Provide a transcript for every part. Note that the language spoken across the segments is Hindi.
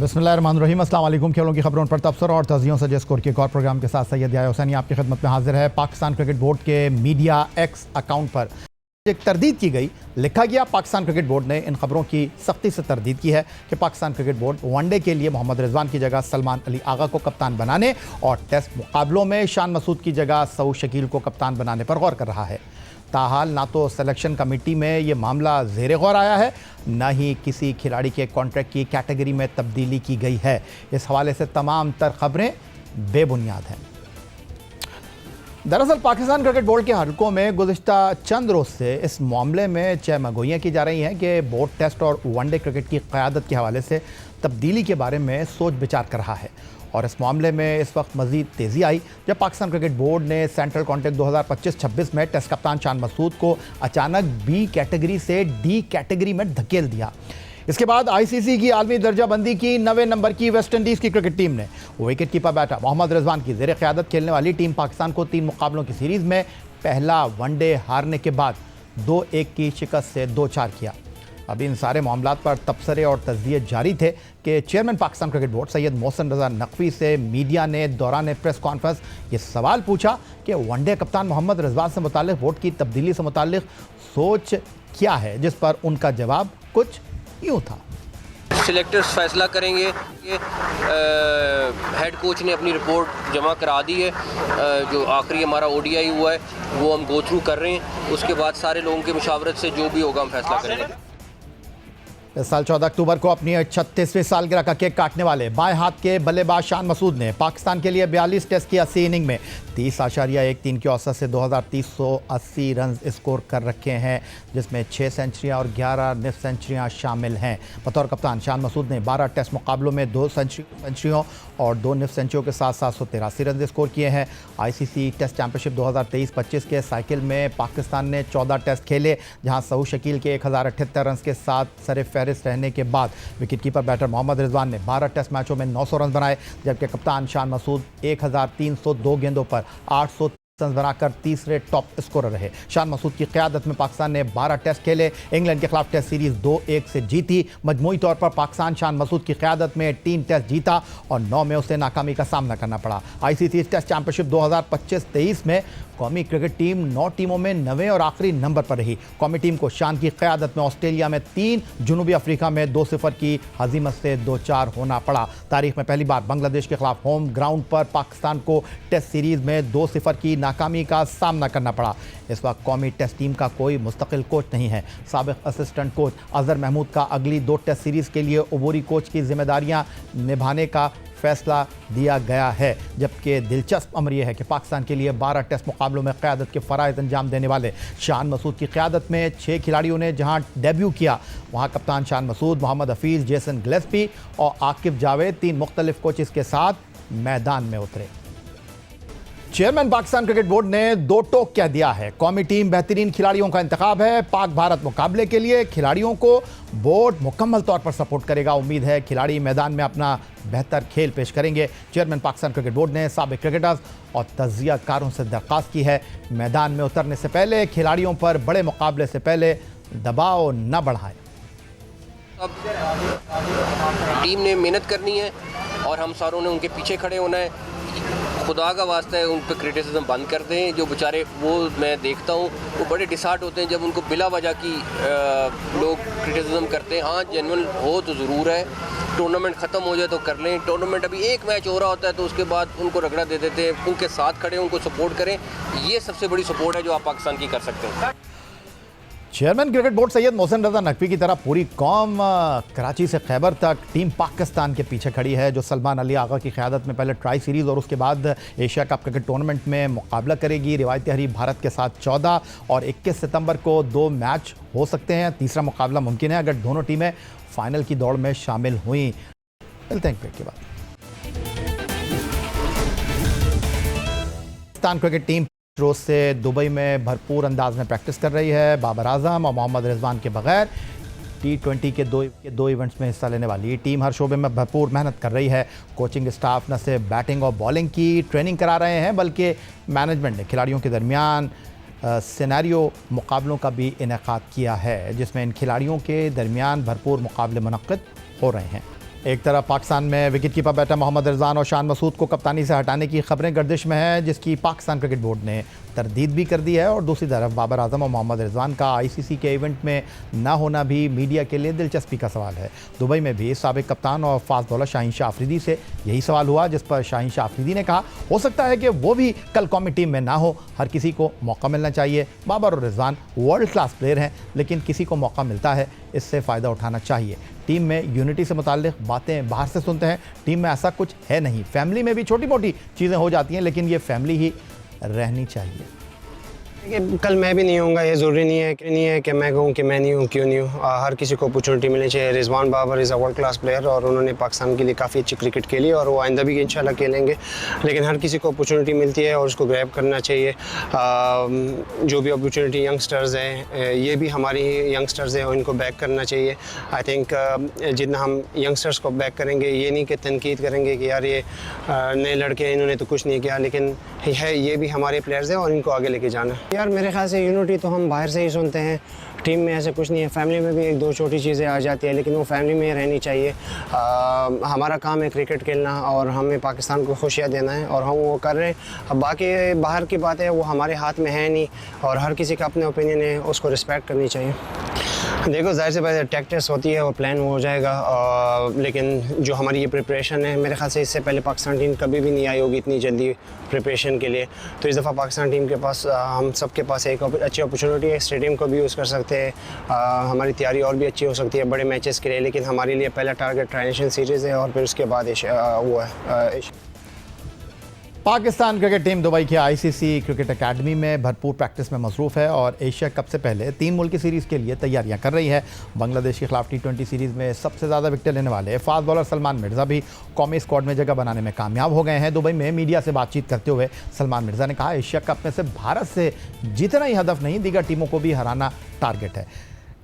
बिस्मिल्लाहिर्रहमानिर्रहीम। अस्सलाम वालेकुम। खेलों की खबरों पर तबसरा और तज़ियों से स्कोर के एक और प्रोग्राम के साथ सैयद याह्या हुसैनी आपकी खिदमत में हाजिर है। पाकिस्तान क्रिकेट बोर्ड के मीडिया एक्स अकाउंट पर एक तरदीद की गई, लिखा गया पाकिस्तान क्रिकेट बोर्ड ने इन खबरों की सख्ती से तरदीद की है कि पाकिस्तान क्रिकेट बोर्ड वनडे के लिए मोहम्मद रिजवान की जगह सलमान अली आगा को कप्तान बनाने और टेस्ट मुकाबलों में शान मसूद की जगह सऊद शकील को कप्तान बनाने पर गौर कर रहा है। ताहाल ना तो सिलेक्शन कमेटी में ये मामला ज़ेरे गौर आया है, न ही किसी खिलाड़ी के कॉन्ट्रैक्ट की कैटेगरी में तब्दीली की गई है। इस हवाले से तमाम तर खबरें बेबुनियाद हैं। दरअसल पाकिस्तान क्रिकेट बोर्ड के हलकों में गुज़िश्ता चंद रोज़ से इस मामले में चहमगोइयाँ की जा रही हैं कि बोर्ड टेस्ट और वनडे क्रिकेट की क़यादत के हवाले से तब्दीली के बारे में सोच विचार कर रहा है। और इस मामले में इस वक्त मज़ीद तेज़ी आई जब पाकिस्तान क्रिकेट बोर्ड ने सेंट्रल कॉन्ट्रैक्ट 2025-26 में टेस्ट कप्तान शान मसूद को अचानक बी कैटेगरी से डी कैटेगरी में धकेल दिया। इसके बाद आईसीसी की आलमी दर्जाबंदी की 9वें नंबर की वेस्ट इंडीज़ की क्रिकेट टीम ने wicket keeper batter Mohammad Rizwan की ज़ेर क़यादत खेलने वाली टीम पाकिस्तान को 3 मुकाबलों की सीरीज़ में पहला वनडे हारने के बाद 2-1 की शिकस्त से 2-4 किया। अब इन सारे मामलात पर तबसरे और तज़किये जारी थे कि chairman Pakistan cricket board Syed Mohsin Raza Naqvi से मीडिया ने दौरान प्रेस कॉन्फ्रेंस ये सवाल पूछा कि वनडे कप्तान मोहम्मद रिजवान से मुताल्लिक़ बोर्ड की तब्दीली से मुताल्लिक़ सोच क्या है, जिस पर उनका जवाब कुछ यूँ था। सिलेक्टर्स फैसला करेंगे। हेड कोच ने अपनी रिपोर्ट जमा करा दी है, जो आखिरी हमारा ओडीआई हुआ है वो हम गो थ्रू कर रहे हैं। उसके बाद सारे लोगों के मुशावरत से जो भी होगा हम फैसला करेंगे। इस साल 14 अक्टूबर को अपनी 36वीं सालगिरह का केक काटने वाले बाएं हाथ के बल्लेबाज शान मसूद ने पाकिस्तान के लिए 42 टेस्ट की 80 इनिंग में 30.13 की औसत से 2380 रन स्कोर कर रखे हैं, जिसमें 6 सेंचुरियां और 11 निफ सेंचुरियां शामिल हैं। बतौर कप्तान शान मसूद ने 12 टेस्ट मुकाबलों में 2 सेंचुरियों और 2 निफ सेंचुरियों के साथ 783 रन स्कोर किए हैं। आईसीसी टेस्ट चैंपियनशिप 2023-25 के साइकिल में पाकिस्तान ने 14 टेस्ट खेले, जहां सऊद शकील के 1078 रन के साथ सरे रहने के बाद wicket keeper batter Mohammad Rizwan ने 12 टेस्ट मैचों में 900 रन बनाए, जबकि कप्तान शान मसूद 1302 गेंदों पर 800 रन बनाकर तीसरे टॉप स्कोरर रहे। शान मसूद की क़यादत में पाकिस्तान ने 12 टेस्ट खेले, इंग्लैंड के खिलाफ टेस्ट सीरीज़ 2-1 से जीती। मजमूई तौर पर पाकिस्तान शान मसूद की क़यादत में 3 टेस्ट जीता और 9 में उसे नाकामी का सामना करना पड़ा। आईसीसी टेस्ट चैंपियनशिप 2025-23 में कौमी क्रिकेट टीम 9 टीमों में 9वें और आखिरी नंबर पर रही। कौमी टीम को शान की क़यादत में ऑस्ट्रेलिया में 3, जनूबी अफ्रीका में 2-0 की हज़ीमत से 2-4 होना पड़ा। तारीख में पहली बार बांग्लादेश के खिलाफ होम ग्राउंड पर पाकिस्तान को टेस्ट सीरीज़ में 2-0 की नाकामी का सामना करना पड़ा। इस वक्त कौमी टेस्ट टीम का कोई मुस्तकिल कोच नहीं है। साबिक़ असिस्टेंट कोच अज़हर महमूद का अगली 2 टेस्ट सीरीज़ के लिए अबूरी कोच की जिम्मेदारियां निभाने का फैसला दिया गया है, जबकि दिलचस्प अमर यह है कि पाकिस्तान के लिए 12 टेस्ट मुकाबलों में क़यादत के फ़राइज़ अंजाम देने वाले शान मसूद की क़यादत में 6 खिलाड़ियों ने जहां डेब्यू किया, वहां कप्तान शान मसूद, मोहम्मद हफीज़, जेसन गिलेस्पी और आकिब जावेद 3 मुख्तलिफ कोचेस के साथ मैदान में उतरे। चेयरमैन पाकिस्तान क्रिकेट बोर्ड ने 2 टोक कह दिया है। कौमी टीम बेहतरीन खिलाड़ियों का इंतखाब है। पाक भारत मुकाबले के लिए खिलाड़ियों को बोर्ड मुकम्मल तौर पर सपोर्ट करेगा। उम्मीद है खिलाड़ी मैदान में अपना बेहतर खेल पेश करेंगे। चेयरमैन पाकिस्तान क्रिकेट बोर्ड ने साबिक़ क्रिकेटर्स और तज़कियाकारों से दरख्वास्त की है, मैदान में उतरने से पहले खिलाड़ियों पर बड़े मुकाबले से पहले दबाव न बढ़ाएं। अब टीम ने मेहनत करनी है और हम सारों ने उनके पीछे खड़े होना है। खुदा का वास्ता है, उन पर क्रिटिसिज्म बंद कर दें। जो बेचारे, वो मैं देखता हूँ वो बड़े डिसहार्ट होते हैं जब उनको बिला वजह की लोग क्रिटिसिज्म करते हैं। हाँ, जेन्युइन हो तो ज़रूर है। टूर्नामेंट ख़त्म हो जाए तो कर लें। टूर्नामेंट अभी एक मैच हो रहा होता है तो उसके बाद उनको रगड़ा दे देते हैं। उनके साथ खड़े, उनको सपोर्ट करें। ये सबसे बड़ी सपोर्ट है जो आप पाकिस्तान की कर सकते हैं। Chairman cricket board Syed Mohsin Raza Naqvi की तरह पूरी कौम कराची से खैबर तक टीम पाकिस्तान के पीछे खड़ी है, जो सलमान अली आगा की क़यादत में पहले ट्राई सीरीज़ और उसके बाद एशिया कप क्रिकेट टूर्नामेंट में मुकाबला करेगी। रिवायती हरीफ भारत के साथ 14 और 21 सितंबर को 2 मैच हो सकते हैं। तीसरा मुकाबला मुमकिन है अगर दोनों टीमें फाइनल की दौड़ में शामिल हुई। मिलते हैं ब्रेक के बाद। पाकिस्तान क्रिकेट टीम रोज़ से दुबई में भरपूर अंदाज में प्रैक्टिस कर रही है। बाबर आजम और मोहम्मद रिजवान के बगैर T20 के दो इवेंट्स में हिस्सा लेने वाली टीम हर शोबे में भरपूर मेहनत कर रही है। कोचिंग स्टाफ न सिर्फ बैटिंग और बॉलिंग की ट्रेनिंग करा रहे हैं, बल्कि मैनेजमेंट ने खिलाड़ियों के दरमियान सिनेरियो मुकाबलों का भी इनेकाद किया है, जिसमें इन खिलाड़ियों के दरमियान भरपूर मुकाबले मुनक्किद हो रहे हैं। एक तरफ पाकिस्तान में विकेटकीपर बैटर मोहम्मद रिजवान और शान मसूद को कप्तानी से हटाने की खबरें गर्दिश में हैं, जिसकी पाकिस्तान क्रिकेट बोर्ड ने तरदीद भी कर दी है। और दूसरी तरफ बाबर आजम और मोहम्मद रिजवान का आईसीसी के इवेंट में ना होना भी मीडिया के लिए दिलचस्पी का सवाल है। दुबई में भी साबिक कप्तान और फास्ट बॉलर शाहीन शाह अफरीदी से यही सवाल हुआ, जिस पर शाहीन शाह अफरीदी ने कहा हो सकता है कि वो भी कल कौमी टीम में ना हो, हर किसी को मौका मिलना चाहिए। बाबर और रिजवान वर्ल्ड क्लास प्लेयर हैं, लेकिन किसी को मौका मिलता है इससे फ़ायदा उठाना चाहिए। टीम में यूनिटी से मुताल्लिक़ बातें बाहर से सुनते हैं, टीम में ऐसा कुछ है नहीं। फैमिली में भी छोटी मोटी चीज़ें हो जाती हैं, लेकिन ये फैमिली ही रहनी चाहिए। कि कल मैं भी नहीं होऊंगा, ये ज़रूरी नहीं है कि मैं कहूँ कि मैं नहीं हूँ, क्यों नहीं हूँ। हर किसी को अपॉर्चुनिटी मिलनी चाहिए। Rizwan Babar is a world class player और उन्होंने पाकिस्तान के लिए काफ़ी अच्छी क्रिकेट खेली और वो आइंदा भी इंशाल्लाह खेलेंगे, लेकिन हर किसी को अपॉर्चुनिटी मिलती है और उसको ग्रैब करना चाहिए। जो भी अपॉर्चुनिटी यंगस्टर्स हैं, ये भी हमारी यंगस्टर्स हैं और इनको बैक करना चाहिए। आई थिंक जितना हम यंगस्टर्स को बैक करेंगे, ये नहीं कि तनकीद करेंगे कि यार ये नए लड़के इन्होंने तो कुछ नहीं किया, लेकिन है ये भी हमारे प्लेयर्स हैं और इनको आगे लेके जाना। यार मेरे ख्याल से यूनिटी तो हम बाहर से ही सुनते हैं, टीम में ऐसे कुछ नहीं है। फैमिली में भी एक दो छोटी चीज़ें आ जाती है, लेकिन वो फैमिली में रहनी चाहिए। हमारा काम है क्रिकेट खेलना और हमें पाकिस्तान को खुशियाँ देना है और हम वो कर रहे हैं। अब बाकी बाहर की बातें वो हमारे हाथ में है नहीं और हर किसी का अपने ओपिनियन है, उसको रिस्पेक्ट करनी चाहिए। देखो जाहिर सी बात है, टैक्टिक्स होती है और प्लान हो जाएगा, लेकिन जो हमारी ये प्रिपरेशन है, मेरे ख्याल से इससे पहले पाकिस्तान टीम कभी भी नहीं आई होगी इतनी जल्दी प्रिपरेशन के लिए। तो इस दफ़ा पाकिस्तान टीम के पास, हम सब के पास एक अच्छी अपॉर्चुनिटी है। स्टेडियम को भी यूज़ कर सकते हैं, हमारी तैयारी और भी अच्छी हो सकती है बड़े मैचेस के लिए, लेकिन हमारे लिए पहला टारगेट ट्राई नेशन सीरीज़ है और फिर उसके बाद वो है पाकिस्तान क्रिकेट टीम दुबई के आईसीसी क्रिकेट एकेडमी में भरपूर प्रैक्टिस में मसरूफ़ है और एशिया कप से पहले 3 मुल्की सीरीज़ के लिए तैयारियां कर रही है। बांग्लादेश के खिलाफ T20 सीरीज़ में सबसे ज़्यादा विकेट लेने वाले फास्ट बॉलर सलमान मिर्ज़ा भी कौमी स्क्वाड में जगह बनाने में कामयाब हो गए हैं। दुबई में मीडिया से बातचीत करते हुए सलमान मिर्ज़ा ने कहा, एशिया कप में सिर्फ भारत से जीतना ही हदफ नहीं, दीगर टीमों को भी हराना टारगेट है।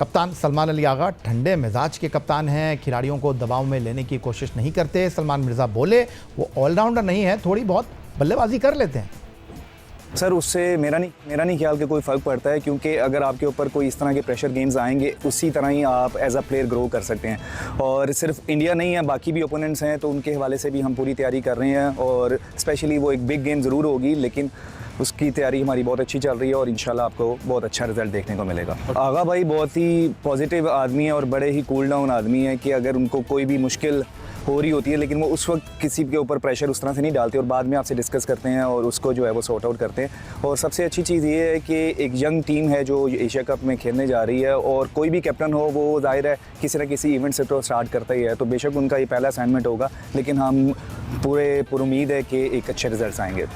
कप्तान सलमान अली आगा ठंडे मिजाज के कप्तान हैं, खिलाड़ियों को दबाव में लेने की कोशिश नहीं करते। सलमान मिर्ज़ा बोले वो ऑलराउंडर नहीं है, थोड़ी बहुत बल्लेबाजी कर लेते हैं। सर उससे मेरा नहीं ख्याल कि कोई फ़र्क पड़ता है, क्योंकि अगर आपके ऊपर कोई इस तरह के प्रेशर गेम्स आएंगे, उसी तरह ही आप एज अ प्लेयर ग्रो कर सकते हैं। और सिर्फ इंडिया नहीं है, बाकी भी ओपोनेंट्स हैं, तो उनके हवाले से भी हम पूरी तैयारी कर रहे हैं। और स्पेशली वो एक बिग गेम ज़रूर होगी, लेकिन उसकी तैयारी हमारी बहुत अच्छी चल रही है और इंशाल्लाह आपको बहुत अच्छा रिजल्ट देखने को मिलेगा। आगा भाई बहुत ही पॉजिटिव आदमी है और बड़े ही कूल डाउन आदमी है कि अगर उनको कोई भी मुश्किल हो रही होती है, लेकिन वो उस वक्त किसी के ऊपर प्रेशर उस तरह से नहीं डालते और बाद में आपसे डिस्कस करते हैं और उसको जो है वो सॉर्ट आउट करते हैं। और सबसे अच्छी चीज़ ये है कि एक यंग टीम है जो एशिया कप में खेलने जा रही है और कोई भी कैप्टन हो वो जाहिर है किसी न किसी इवेंट से तो स्टार्ट करता ही है, तो बेशक उनका ये पहला असाइनमेंट होगा, लेकिन हम पूरे पुरुमीद है कि एक अच्छे रिजल्ट आएंगे।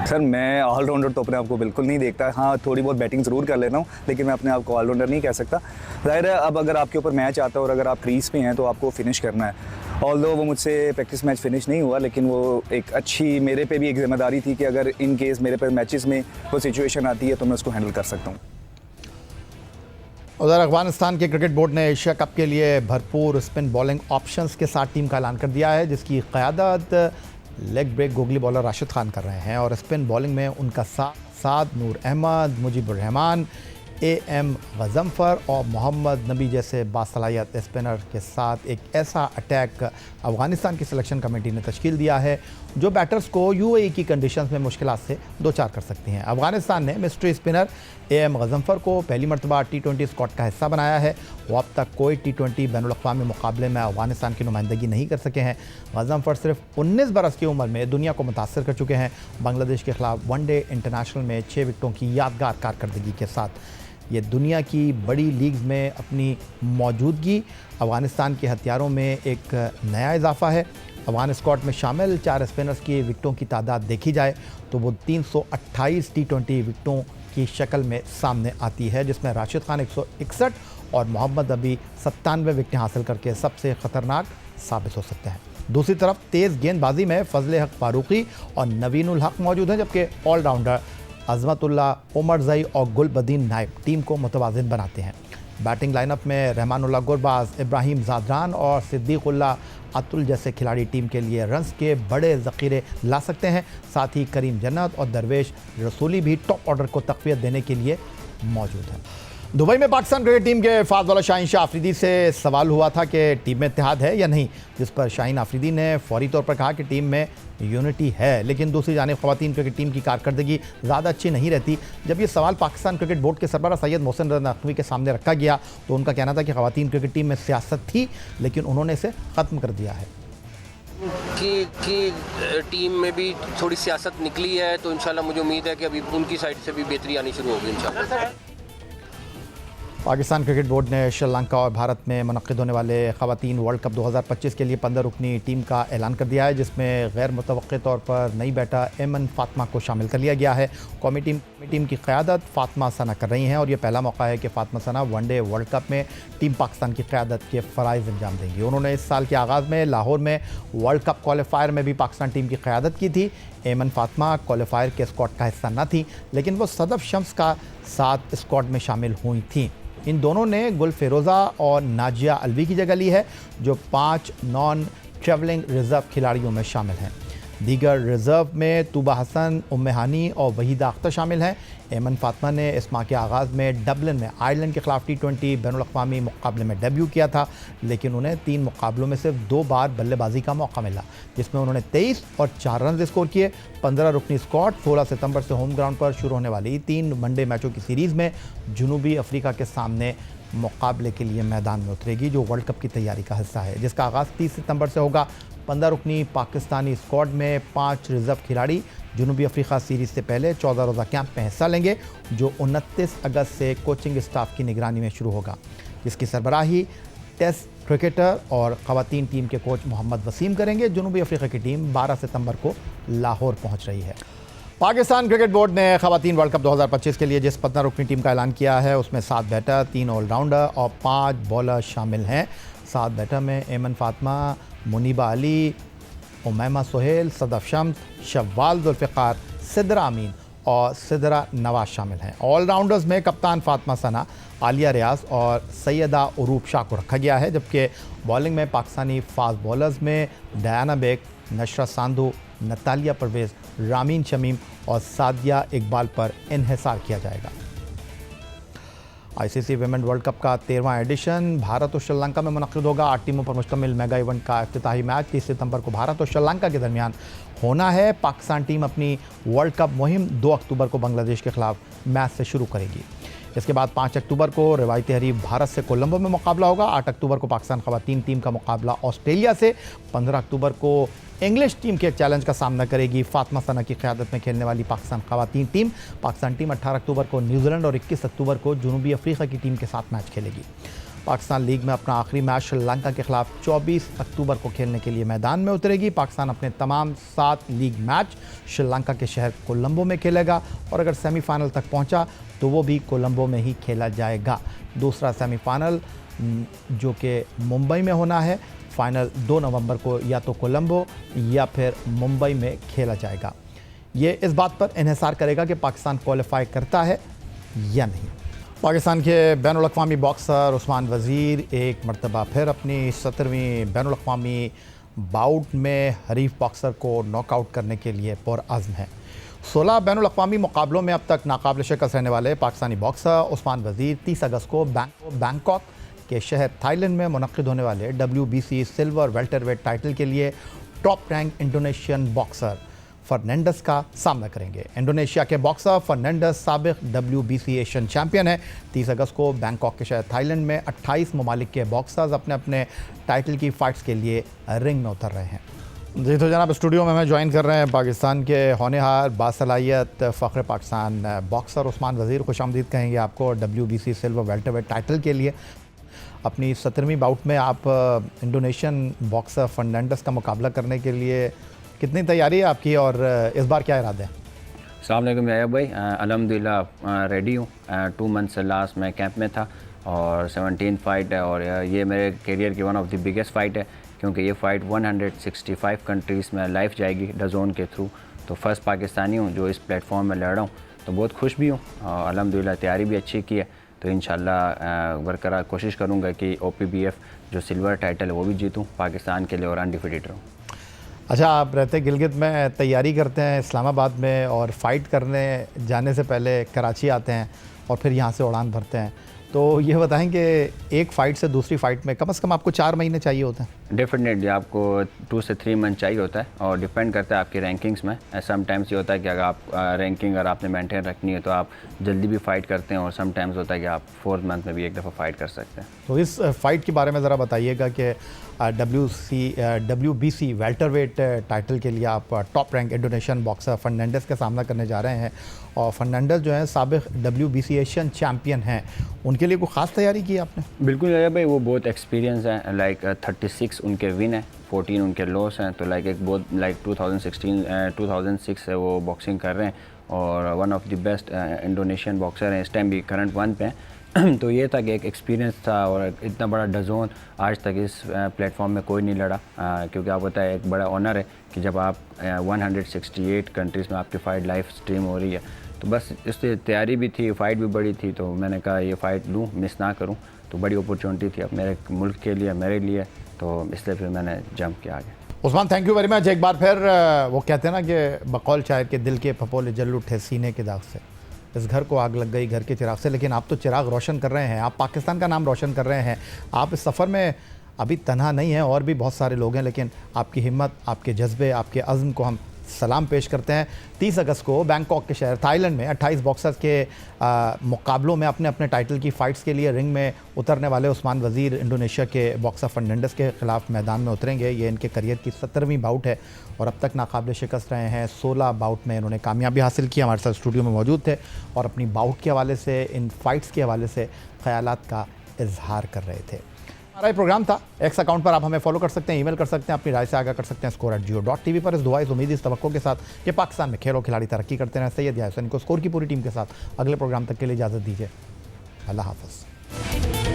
सर मैं ऑलराउंडर तो अपने आप को बिल्कुल नहीं देखता, हाँ थोड़ी बहुत बैटिंग ज़रूर कर लेता हूँ, लेकिन मैं अपने आप को ऑलराउंडर नहीं कह सकता। ज़ाहिर है अब अगर आपके ऊपर मैच आता है और अगर आप क्रीज पे हैं तो आपको फिनिश करना है। ऑल्दो वो मुझसे प्रैक्टिस मैच फिनिश नहीं हुआ, लेकिन वो एक अच्छी मेरे पे भी एक जिम्मेदारी थी कि अगर इन केस मेरे पे मैचेस में कोई सिचुएशन आती है तो मैं उसको हैंडल कर सकता हूँ। उधर अफगानिस्तान के क्रिकेट बोर्ड ने एशिया कप के लिए भरपूर स्पिन बॉलिंग ऑप्शंस के साथ टीम का ऐलान कर दिया है, जिसकी क़यादत leg break googly bowler Rashid Khan कर रहे हैं। और स्पिन बॉलिंग में उनका साथ नूर अहमद, मुजीबुर रहमान, AM गजम्फर और मोहम्मद नबी जैसे बासलाहियत स्पिनर के साथ एक ऐसा अटैक अफ़गानिस्तान की सिलेक्शन कमेटी ने तश्कील दिया है जो बैटर्स को UAE की कंडीशंस में मुश्किलात से दो चार कर सकती हैं। अफ़गानिस्तान ने मिस्ट्री स्पिनर AM गजम्फर को पहली मरतबा T20 स्क्वाड का हिस्सा बनाया है। वो अब तक कोई T20 बैनुल-अक़वामी मुकाबले में अफ़गानिस्तान की नुमाइंदगी नहीं कर सके हैं। गजम्फर सिर्फ 19 बरस की उम्र में दुनिया को मुतासर कर चुके हैं। बांग्लादेश के खिलाफ वनडे इंटरनेशनल में 6 विकेटों की यादगार कारकर्दगी के साथ ये दुनिया की बड़ी लीग्स में अपनी मौजूदगी अफ़गानिस्तान के हथियारों में एक नया इजाफा है। अफ़गान स्क्वाड में शामिल 4 स्पिनर्स की विकेटों की तादाद देखी जाए तो वो 328 T20 विकेटों की शक्ल में सामने आती है, जिसमें राशिद खान 161 और मोहम्मद नबी 97 विकेटें हासिल करके सबसे ख़तरनाक साबित हो सकते हैं। दूसरी तरफ तेज़ गेंदबाजी में फजल हक फारूकी और नवीनुल हक मौजूद हैं, जबकि ऑलराउंडर अजमतुल्ला, उमरजई और गुलबदीन नाइब टीम को मुतवाज़िन बनाते हैं। बैटिंग लाइनअप में रहमानुल्लाह गुरबाज, इब्राहिम ज़ादरान और सिद्दीकुल्ला अतुल जैसे खिलाड़ी टीम के लिए रन्स के बड़े ज़ख़ीरे ला सकते हैं। साथ ही करीम जन्नत और दरवेश रसूली भी टॉप ऑर्डर को तक़वियत देने के लिए मौजूद हैं। दुबई में पाकिस्तान क्रिकेट टीम के फास्ट बॉलर शाहीन शाह अफरीदी से सवाल हुआ था कि टीम में इत्तेहाद है या नहीं, जिस पर शाहीन अफरीदी ने फौरी तौर पर कहा कि टीम में यूनिटी है, लेकिन दूसरी जानिब ख़वातीन क्रिकेट टीम की कारकर्दगी ज़्यादा अच्छी नहीं रहती। जब ये सवाल पाकिस्तान क्रिकेट बोर्ड के सरबराह सैयद मोहसिन रज़ा नकवी के सामने रखा गया तो उनका कहना था कि ख़वातीन क्रिकेट टीम में सियासत थी, लेकिन उन्होंने इसे ख़त्म कर दिया है। कि टीम में भी थोड़ी सियासत निकली है, तो इंशाल्लाह मुझे उम्मीद है कि अभी उनकी साइड से भी बेहतरी आनी शुरू होगी इंशाल्लाह। पाकिस्तान क्रिकेट बोर्ड ने श्रीलंका और भारत में मुनक़्क़िद होने वाले ख़वातीन वर्ल्ड कप 2025 के लिए 15 रुकनी टीम का ऐलान कर दिया है, जिसमें गैर मुतवक्किल तौर पर नई बेटा एमन फ़ातिमा को शामिल कर लिया गया है। कौमी टीम की क़यादत फ़ातिमा सना कर रही हैं और ये पहला मौका है कि फ़ातिमा सना वनडे वर्ल्ड कप में टीम पाकिस्तान की क़यादत के फ़राइज़ अंजाम देंगी। उन्होंने इस साल के आगाज़ में लाहौर में वर्ल्ड कप क्वालिफायर में भी पाकिस्तान टीम की क़यादत की थी। एमन फ़ातिमा क्वालिफायर के स्क्वाड का हिस्सा न थी, लेकिन वो सदफ़ शम्स का साथ स्क्वाड में शामिल हुई थीं। इन दोनों ने गुल फेरोज़ा और नाजिया अलवी की जगह ली है, जो 5 नॉन ट्रैवलिंग रिज़र्व खिलाड़ियों में शामिल हैं। दीगर रिज़र्व में तूबा हसन, उम्मे हानी और वहीदा अख्तर शामिल हैं। एमन फ़ातिमा ने इस माह के आगाज़ में डबलिन में आयरलैंड के ख़िलाफ़ T20 बैनुल-अक़वामी मुकाबले में डेब्यू किया था, लेकिन उन्हें 3 मुकाबलों में सिर्फ 2 बार बल्लेबाजी का मौका मिला, जिसमें उन्होंने 23 और 4 रन स्कोर किए। 15 रुकनी स्क्वाड 16 सितंबर से होम ग्राउंड पर शुरू होने वाली 3 वनडे मैचों की सीरीज़ में जनूबी अफ्रीका के सामने मुकाबले के लिए मैदान में उतरेगी, जो वर्ल्ड कप की तैयारी का हिस्सा है, जिसका आगाज़ 30 सितंबर से होगा। 15 रुकनी पाकिस्तानी स्क्वाड में 5 रिज़र्व खिलाड़ी जनूबी अफ्रीका सीरीज़ से पहले 14 रोज़ा कैंप में हिस्सा लेंगे, जो 29 अगस्त से कोचिंग स्टाफ की निगरानी में शुरू होगा, जिसकी सरबराही टेस्ट क्रिकेटर और ख़वातीन टीम के कोच मोहम्मद वसीम करेंगे। जनूबी अफ्रीका की टीम 12 सितंबर को लाहौर पहुँच रही है। पाकिस्तान क्रिकेट बोर्ड ने ख़वातीन वर्ल्ड कप 2025 के लिए जिस 15 रुकनी टीम का ऐलान किया है, उसमें 7 बैटर, 3 ऑलराउंडर और 5 बॉलर शामिल हैं। 7 बैटर में एमन फ़ातिमा, मुनीबा अली, उमैमा सोहेल, सदफ़ शम्स, शव्वाल जुल्फ़िकार, सिद्रा अमीन और सिद्रा नवाज शामिल हैं। ऑलराउंडर्स में कप्तान फ़ातिमा सना, आलिया रियाज और सैयदा उरूप शाह को रखा गया है, जबकि बॉलिंग में पाकिस्तानी फास्ट बॉलर्स में डयाना बेग, नशरत सांधू, नतालिया परवेज़, रामीन शमीम और सादिया इकबाल पर इन्हिसार किया जाएगा। आईसीसी विमेन वर्ल्ड कप का 13वां एडिशन भारत और श्रीलंका में मुनक़्क़िद होगा। 8 टीमों पर मुश्तमिल मेगा इवेंट का इफ्तिताही मैच 30 सितंबर को भारत और श्रीलंका के दरमियान होना है। पाकिस्तान टीम अपनी वर्ल्ड कप मुहिम 2 अक्टूबर को बांग्लादेश के खिलाफ मैच से शुरू करेगी। इसके बाद 5 अक्टूबर को रिवायती हरीफ भारत से कोलंबो में मुकाबला होगा। 8 अक्टूबर को पाकिस्तान ख़वातीन टीम का मुकाबला ऑस्ट्रेलिया से। 15 अक्टूबर को इंग्लिश टीम के चैलेंज का सामना करेगी फ़ातिमा सना की क़यादत में खेलने वाली पाकिस्तान ख़वातीन टीम। पाकिस्तान टीम 18 अक्टूबर को न्यूजीलैंड और 21 अक्टूबर को जनूबी अफ्रीका की टीम के साथ मैच खेलेगी। पाकिस्तान लीग में अपना आखिरी मैच श्रीलंका के खिलाफ 24 अक्टूबर को खेलने के लिए मैदान में उतरेगी। पाकिस्तान अपने तमाम 7 लीग मैच श्रीलंका के शहर कोलंबो में खेलेगा और अगर सेमीफाइनल तक पहुंचा तो वो भी कोलंबो में ही खेला जाएगा। दूसरा सेमीफाइनल जो कि मुंबई में होना है, फाइनल 2 नवंबर को या तो कोलंबो या फिर मुंबई में खेला जाएगा। ये इस बात पर इन्हिसार करेगा कि पाकिस्तान क्वालिफाई करता है या नहीं। पाकिस्तान के बैनुल-अक़वामी बॉक्सर उस्मान वज़ीर एक मरतबा फिर अपनी 17वीं बैनुल-अक़वामी बाउट में हरीफ बॉक्सर को नॉकआउट करने के लिए पुरअज़्म है। 16 बैनुल-अक़वामी मुकाबलों में अब तक नाकाबिल शिकस्त रहने वाले पाकिस्तानी बॉक्सर उस्मान वज़ीर 30 अगस्त को बैंकॉक के शहर थाईलैंड में मुनक़्क़िद होने वाले WBC सिल्वर वेल्टरवेट टाइटल के लिए top rank Indonesian boxer Fernandes का सामना करेंगे। इंडोनेशिया के बॉक्सर फर्नांडस साबिक़ WBC एशियन चैम्पियन है। 30 अगस्त को बैंकॉक के शहर थाईलैंड में 28 ममालिक के बॉक्सर्स अपने अपने टाइटल की फ़ाइट्स के लिए रिंग में उतर रहे हैं। जी तो जनाब, स्टूडियो में हमें ज्वाइन कर रहे हैं पाकिस्तान के होनहार बासलाहियत फ़ख्र पाकिस्तान बॉक्सर उस्मान वज़ीर। खुशामदीद कहेंगे आपको WBC सिल्वर वेल्टरवेट टाइटल के लिए। अपनी 17वीं बाउट में आप इंडोनेशियन बॉक्सर फर्नांडस का मुकाबला करने के लिए कितनी तैयारी है आपकी और इस बार क्या इरादे हैं? अस्सलाम वालेकुम याब भाई, अल्हम्दुलिल्लाह रेडी हूँ। 2 मंथ से लास्ट मैं कैंप में था और 17 फाइट है और ये मेरे करियर की one of the biggest fight है, क्योंकि ये फ़ाइट 165 कंट्रीज़ में लाइव जाएगी DAZN के थ्रू। तो फर्स्ट पाकिस्तानी हूँ जो इस प्लेटफॉर्म में लड़ रहा हूँ, तो बहुत खुश भी हूँ और अल्हम्दुलिल्लाह तैयारी भी अच्छी की है। तो इंशाल्लाह बरकरार कोशिश करूँगा कि OPBF जो सिल्वर टाइटल है वो भी जीतूँ पाकिस्तान के लिए और अनडिफिटेड रहूँ। अच्छा, आप रहते गिलगित में तैयारी करते हैं इस्लामाबाद में और फ़ाइट करने जाने से पहले कराची आते हैं और फिर यहाँ से उड़ान भरते हैं, तो ये बताएं कि एक फ़ाइट से दूसरी फ़ाइट में कम से कम आपको 4 महीने चाहिए होते हैं? डेफिनेटली आपको 2 से 3 मंथ चाहिए होता है और डिपेंड करता है आपकी रैंकिंग्स में। समटाइम्स ये होता है कि अगर आप रैंकिंग अगर आपने मेंटेन रखनी है तो आप जल्दी भी फाइट करते हैं और समटाइम्स होता है कि आप 4th मंथ में भी एक दफ़ा फाइट कर सकते हैं। तो इस फाइट के बारे में ज़रा बताइएगा कि WBC वेल्टरवेट टाइटल के लिए आप top rank Indonesian boxer Fernandes का सामना करने जा रहे हैं और फर्नांडिस जो है साबिक WBC एशियन चैम्पियन हैं, उनके लिए कोई ख़ास तैयारी की आपने? बिल्कुल अजय भाई, वो बहुत एक्सपीरियंस हैं। लाइक 36 उनके विन है, 14 उनके लॉस हैं। तो लाइक एक बहुत लाइक 2006 से वो बॉक्सिंग कर रहे हैं और one of the best Indonesian boxer हैं, इस टाइम भी करंट 1 पे हैं। तो ये था कि एक एक्सपीरियंस था और इतना बड़ा डजोन आज तक इस प्लेटफॉर्म में कोई नहीं लड़ा, क्योंकि आप पता है एक बड़ा ऑनर है कि जब आप 168 कंट्रीज़ में आपकी फ़ाइट लाइव स्ट्रीम हो रही है। तो बस इससे तैयारी भी थी, फ़ाइट भी बड़ी थी, तो मैंने कहा ये फ़ाइट लूँ, मिस ना करूँ। तो बड़ी अपॉर्चुनिटी थी अब मेरे मुल्क के लिए, मेरे लिए, तो इसलिए फिर मैंने जंप किया आगे। Usman, thank you very much. एक बार फिर वो कहते हैं ना कि बकौल शायर के दिल के फपोले जल उठे सीने के दाग से, इस घर को आग लग गई घर के चिराग से। लेकिन आप तो चिराग रोशन कर रहे हैं, आप पाकिस्तान का नाम रोशन कर रहे हैं। आप इस सफ़र में अभी तन्हा नहीं हैं, और भी बहुत सारे लोग हैं, लेकिन आपकी हिम्मत, आपके जज्बे, आपके अज़्म को हम सलाम पेश करते हैं। 30 अगस्त को बैंकॉक के शहर थाईलैंड में 28 बॉक्सर्स के मुकाबलों में अपने अपने टाइटल की फ़ाइट्स के लिए रिंग में उतरने वाले उस्मान वज़ीर इंडोनेशिया के बॉक्सर फर्नांडिस के ख़िलाफ़ मैदान में उतरेंगे। ये इनके करियर की 17वीं बाउट है और अब तक नाकाबिल शिकस्त रहे हैं। 16 बाउट में इन्होंने कामयाबी हासिल की। हमारे साथ स्टूडियो में मौजूद थे और अपनी बाउट के हवाले से, इन फ़ाइट्स के हवाले से ख़यालात का इजहार कर रहे थे। हमारा ये प्रोग्राम था। एक्स अकाउंट पर आप हमें फॉलो कर सकते हैं, ईमेल कर सकते हैं, अपनी राय से आगाह कर सकते हैं score@jio.tv पर। इस दुआ, इस उम्मीद, इस तवक्को के साथ कि पाकिस्तान में खेल और खिलाड़ी तरक्की करते हैं। सैयद यासिन को स्कोर की पूरी टीम के साथ अगले प्रोग्राम तक के लिए इजाज़त दीजिए। अल्लाह हाफ़िज़।